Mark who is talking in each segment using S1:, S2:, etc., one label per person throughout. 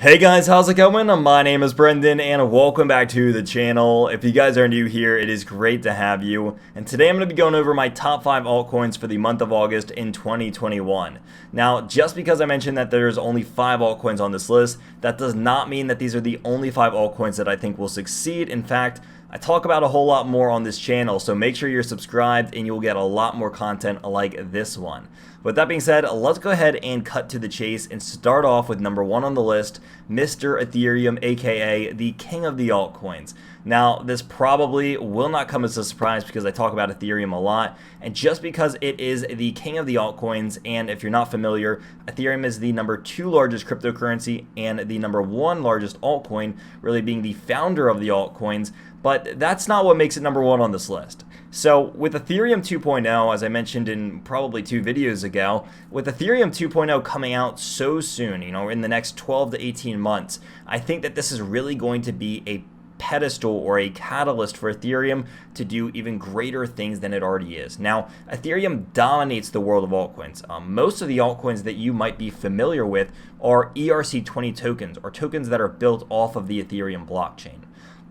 S1: Hey guys, how's it going? My name is Brendan and welcome back to the channel. If you guys are new here, it is great to have you. And today I'm going to be going over my top 5 altcoins for the month of August in 2021. Now, just because I mentioned that there's only 5 altcoins on this list, that does not mean that these are the only 5 altcoins that I think will succeed. In fact, I talk about a whole lot more on this channel, so make sure you're subscribed and you'll get a lot more content like this one. With that being said, let's go ahead and cut to the chase and start off with number 1 on the list, Mr. Ethereum, aka the king of the altcoins. Now, this probably will not come as a surprise because I talk about Ethereum a lot, and just because it is the king of the altcoins, and if you're not familiar, Ethereum is the number 2 largest cryptocurrency and the number 1 largest altcoin, really being the founder of the altcoins, but that's not what makes it number 1 on this list. So with Ethereum 2.0, as I mentioned in probably 2 videos ago, with Ethereum 2.0 coming out so soon, in the next 12 to 18 months, I think that this is really going to be a pedestal or a catalyst for Ethereum to do even greater things than it already is. Now, Ethereum dominates the world of altcoins. Most of the altcoins that you might be familiar with are ERC20 tokens, or tokens that are built off of the Ethereum blockchain.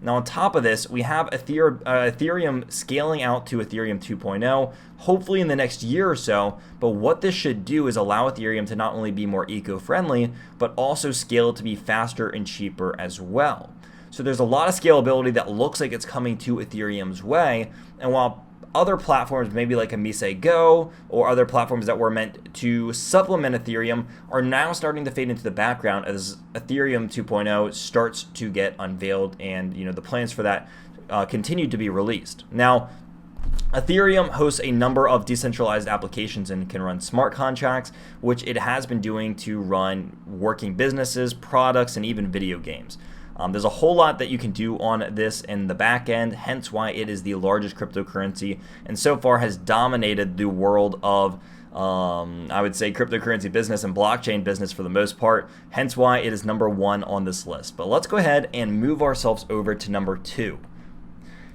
S1: Now, on top of this, we have Ethereum scaling out to Ethereum 2.0, hopefully in the next year or so. But what this should do is allow Ethereum to not only be more eco-friendly, but also scale to be faster and cheaper as well. So there's a lot of scalability that looks like it's coming to Ethereum's way. And while other platforms, maybe like a Mise Go or other platforms that were meant to supplement Ethereum, are now starting to fade into the background as Ethereum 2.0 starts to get unveiled, and the plans for that continue to be released. Now, Ethereum hosts a number of decentralized applications and can run smart contracts, which it has been doing to run working businesses, products, and even video games. There's a whole lot that you can do on this in the back end, hence why it is the largest cryptocurrency and so far has dominated the world of, I would say, cryptocurrency business and blockchain business for the most part, hence why it is number 1 on this list. But let's go ahead and move ourselves over to number 2.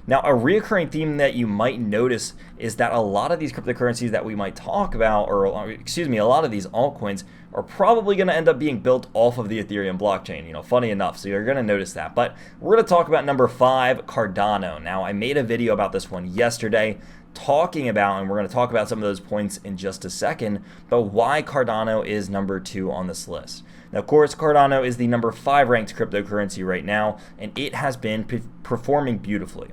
S1: Now, a recurring theme that you might notice is that a lot of these cryptocurrencies that we might talk about, or excuse me, a lot of these altcoins are probably going to end up being built off of the Ethereum blockchain, funny enough, so you're going to notice that. But we're going to talk about number 5, Cardano. Now, I made a video about this one yesterday talking about, and we're going to talk about some of those points in just a second, but why Cardano is number 2 on this list. Now, of course, Cardano is the number 5 ranked cryptocurrency right now, and it has been performing beautifully.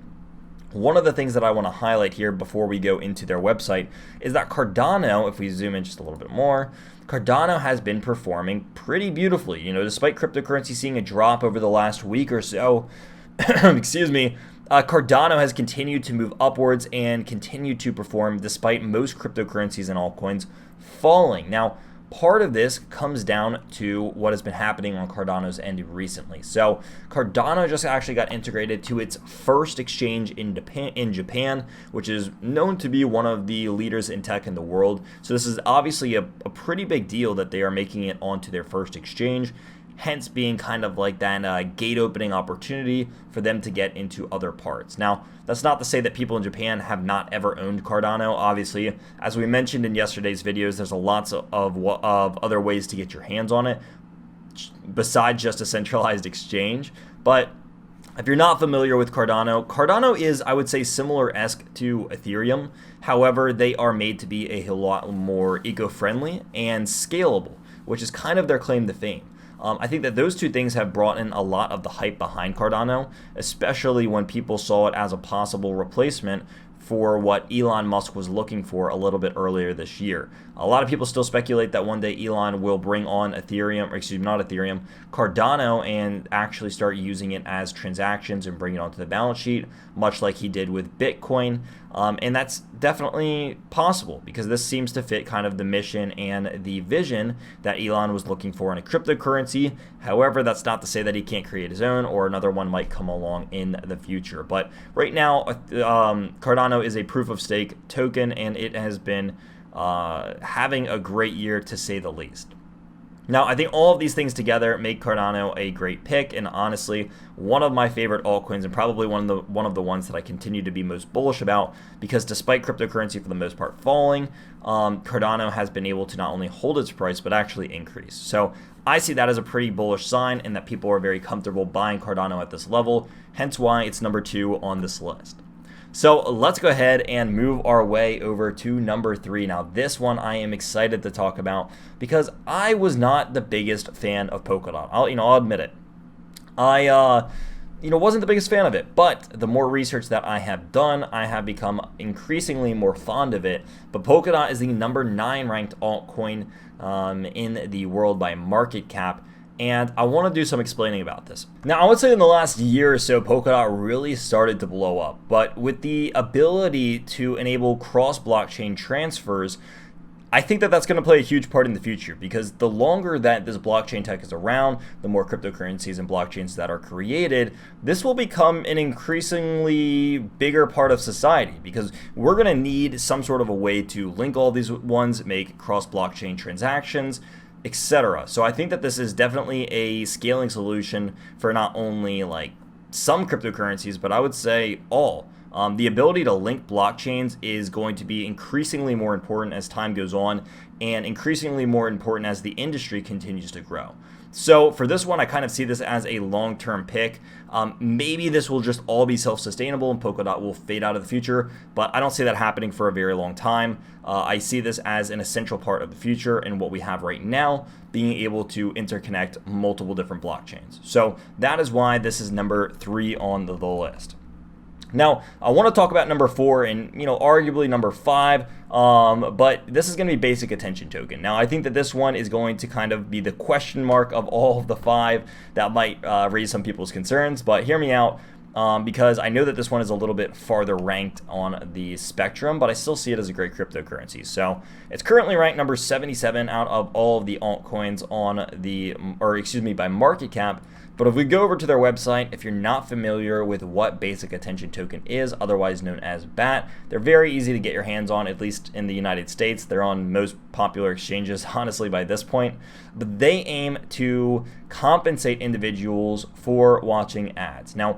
S1: One of the things that I want to highlight here before we go into their website is that Cardano, if we zoom in just a little bit more, Cardano has been performing pretty beautifully. Despite cryptocurrency seeing a drop over the last week or so, excuse me, Cardano has continued to move upwards and continued to perform despite most cryptocurrencies and altcoins falling. Now, part of this comes down to what has been happening on Cardano's end recently. So Cardano just actually got integrated to its first exchange in Japan, which is known to be one of the leaders in tech in the world. So this is obviously a pretty big deal that they are making it onto their first exchange, hence being kind of like that gate opening opportunity for them to get into other parts. Now, that's not to say that people in Japan have not ever owned Cardano. Obviously, as we mentioned in yesterday's videos, there's lots of other ways to get your hands on it besides just a centralized exchange. But if you're not familiar with Cardano, Cardano is, I would say, similar-esque to Ethereum. However, they are made to be a lot more eco-friendly and scalable, which is kind of their claim to fame. I think that those two things have brought in a lot of the hype behind Cardano, especially when people saw it as a possible replacement for what Elon Musk was looking for a little bit earlier this year. A lot of people still speculate that one day Elon will bring on Ethereum, or excuse me, not Ethereum, Cardano, and actually start using it as transactions and bring it onto the balance sheet, much like he did with Bitcoin. And that's definitely possible because this seems to fit kind of the mission and the vision that Elon was looking for in a cryptocurrency. However, that's not to say that he can't create his own or another one might come along in the future. But right now, Cardano is a proof of stake token, and it has been having a great year to say the least. Now, I think all of these things together make Cardano a great pick, and honestly, one of my favorite altcoins, and probably one of the ones that I continue to be most bullish about, because despite cryptocurrency for the most part falling, Cardano has been able to not only hold its price but actually increase. So I see that as a pretty bullish sign and that people are very comfortable buying Cardano at this level, hence why it's number 2 on this list. So let's go ahead and move our way over to number 3. Now this one I am excited to talk about because I was not the biggest fan of Polkadot. I'll admit it. I wasn't the biggest fan of it, but the more research that I have done, I have become increasingly more fond of it. But Polkadot is the number 9 ranked altcoin in the world by market cap. And I want to do some explaining about this. Now, I would say in the last year or so, Polkadot really started to blow up. But with the ability to enable cross-blockchain transfers, I think that that's going to play a huge part in the future, because the longer that this blockchain tech is around, the more cryptocurrencies and blockchains that are created, this will become an increasingly bigger part of society, because we're going to need some sort of a way to link all these ones, make cross-blockchain transactions, etc. So I think that this is definitely a scaling solution for not only like some cryptocurrencies, but I would say all. The ability to link blockchains is going to be increasingly more important as time goes on, and increasingly more important as the industry continues to grow. So for this one, I kind of see this as a long-term pick. Maybe this will just all be self-sustainable and Polkadot will fade out of the future, but I don't see that happening for a very long time. I see this as an essential part of the future and what we have right now, being able to interconnect multiple different blockchains. So that is why this is number 3 on the list. Now, I want to talk about number 4 and, arguably number 5, but this is going to be basic attention token. Now, I think that this one is going to kind of be the question mark of all of the 5 that might raise some people's concerns, but hear me out, because I know that this one is a little bit farther ranked on the spectrum, but I still see it as a great cryptocurrency. So it's currently ranked number 77 out of all of the altcoins by market cap. But if we go over to their website, if you're not familiar with what basic attention token is, otherwise known as BAT, they're very easy to get your hands on, at least in the United States. They're on most popular exchanges, honestly, by this point. But they aim to compensate individuals for watching ads. Now,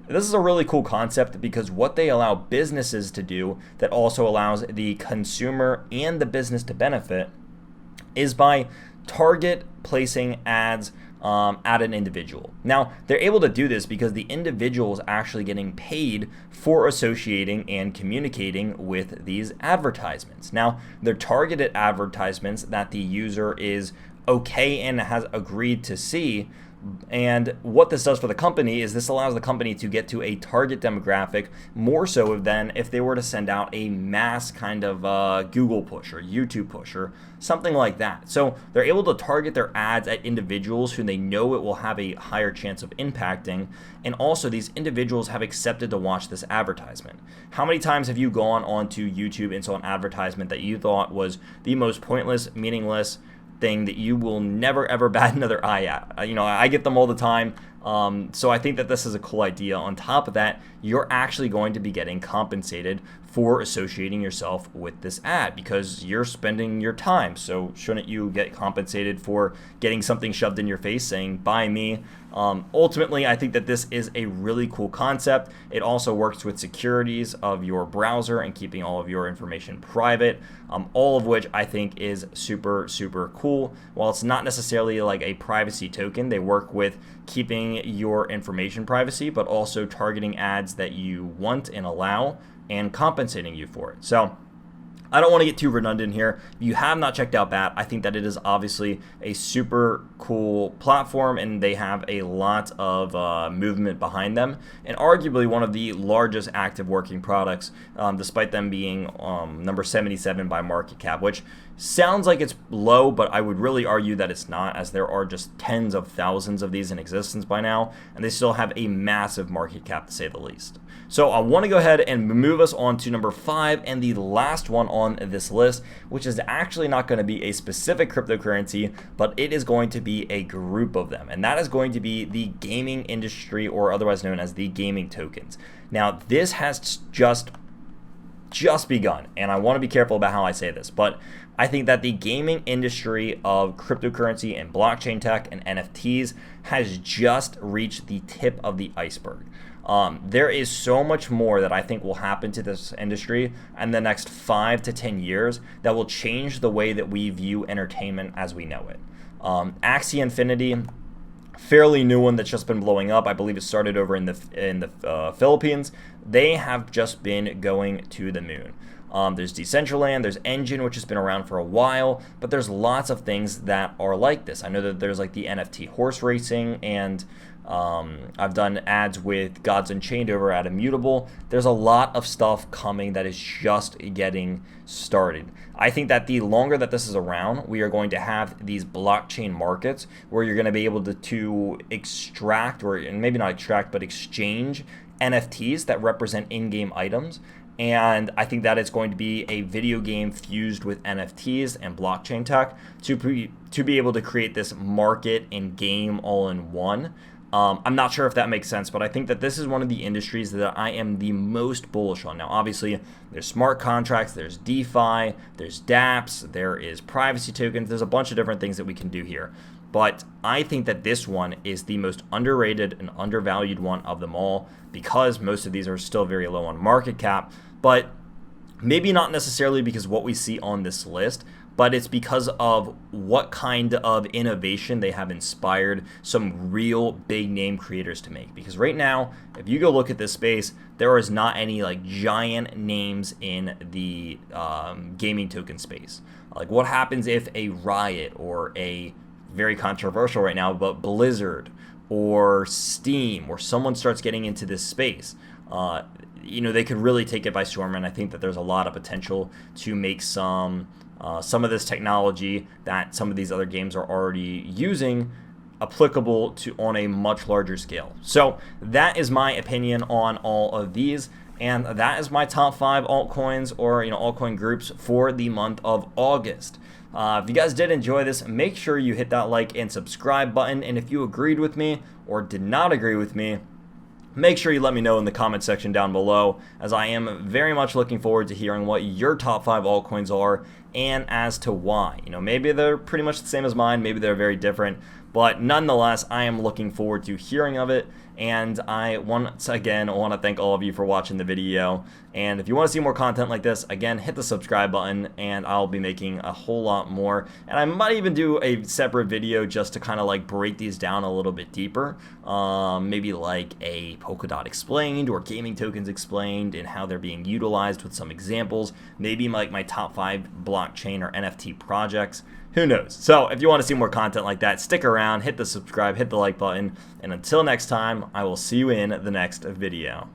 S1: this is a really cool concept because what they allow businesses to do that also allows the consumer and the business to benefit is by target placing ads at an individual. Now, they're able to do this because the individual is actually getting paid for associating and communicating with these advertisements. Now, they're targeted advertisements that the user is okay and has agreed to see. And what this does for the company is this allows the company to get to a target demographic more so than if they were to send out a mass kind of Google push or YouTube push or something like that. So they're able to target their ads at individuals who they know it will have a higher chance of impacting. And also these individuals have accepted to watch this advertisement. How many times have you gone onto YouTube and saw an advertisement that you thought was the most pointless, meaningless thing that you will never ever bat another eye at? I get them all the time. So I think that this is a cool idea. On top of that, you're actually going to be getting compensated for associating yourself with this ad because you're spending your time. So shouldn't you get compensated for getting something shoved in your face saying, buy me? Ultimately, I think that this is a really cool concept. It also works with securities of your browser and keeping all of your information private, all of which I think is super, super cool. While it's not necessarily like a privacy token, they work with keeping your information privacy, but also targeting ads that you want and allow and compensating you for it. So I don't want to get too redundant here. If you have not checked out BAT, I think that it is obviously a super cool platform and they have a lot of movement behind them and arguably one of the largest active working products, despite them being number 77 by market cap, which sounds like it's low, but I would really argue that it's not, as there are just tens of thousands of these in existence by now, and they still have a massive market cap to say the least. So I want to go ahead and move us on to number 5 and the last one on this list, which is actually not going to be a specific cryptocurrency, but it is going to be a group of them, and that is going to be the gaming industry, or otherwise known as the gaming tokens. Now, this has just begun, and I want to be careful about how I say this, but I think that the gaming industry of cryptocurrency and blockchain tech and NFTs has just reached the tip of the iceberg. There is so much more that I think will happen to this industry in the next 5 to 10 years that will change the way that we view entertainment as we know it. Axie Infinity, fairly new one that's just been blowing up. I believe it started over in the Philippines. They have just been going to the moon. There's Decentraland, there's Engine, which has been around for a while, but there's lots of things that are like this. I know that there's like the NFT horse racing, and I've done ads with Gods Unchained over at Immutable. There's a lot of stuff coming that is just getting started. I think that the longer that this is around, we are going to have these blockchain markets where you're going to be able to extract, or maybe not extract, but exchange NFTs that represent in-game items. And I think that it's going to be a video game fused with NFTs and blockchain tech to be able to create this market and game all in one. I'm not sure if that makes sense, but I think that this is one of the industries that I am the most bullish on. Now, obviously, there's smart contracts, there's DeFi, there's dApps, there is privacy tokens, there's a bunch of different things that we can do here. But I think that this one is the most underrated and undervalued one of them all, because most of these are still very low on market cap, but maybe not necessarily because what we see on this list, but it's because of what kind of innovation they have inspired some real big name creators to make. Because right now, if you go look at this space, there is not any like giant names in the gaming token space. Like, what happens if a Riot, or a very controversial right now, but Blizzard or Steam, or someone starts getting into this space? They could really take it by storm, and I think that there's a lot of potential to make some of this technology that some of these other games are already using applicable to on a much larger scale. So that is my opinion on all of these, and that is my top 5 altcoins, or altcoin groups for the month of August. If you guys did enjoy this, make sure you hit that like and subscribe button, and if you agreed with me or did not agree with me, make sure you let me know in the comment section down below, as I am very much looking forward to hearing what your top 5 altcoins are and as to why. Maybe they're pretty much the same as mine, maybe they're very different, but nonetheless, I am looking forward to hearing of it. And I once again want to thank all of you for watching the video. And if you want to see more content like this, again, hit the subscribe button, and I'll be making a whole lot more. And I might even do a separate video just to kind of like break these down a little bit deeper. Maybe like a Polkadot explained, or gaming tokens explained, and how they're being utilized with some examples. Maybe like my top 5 blockchain or NFT projects. Who knows? So if you want to see more content like that, stick around, hit the subscribe, hit the like button, and until next time, I will see you in the next video.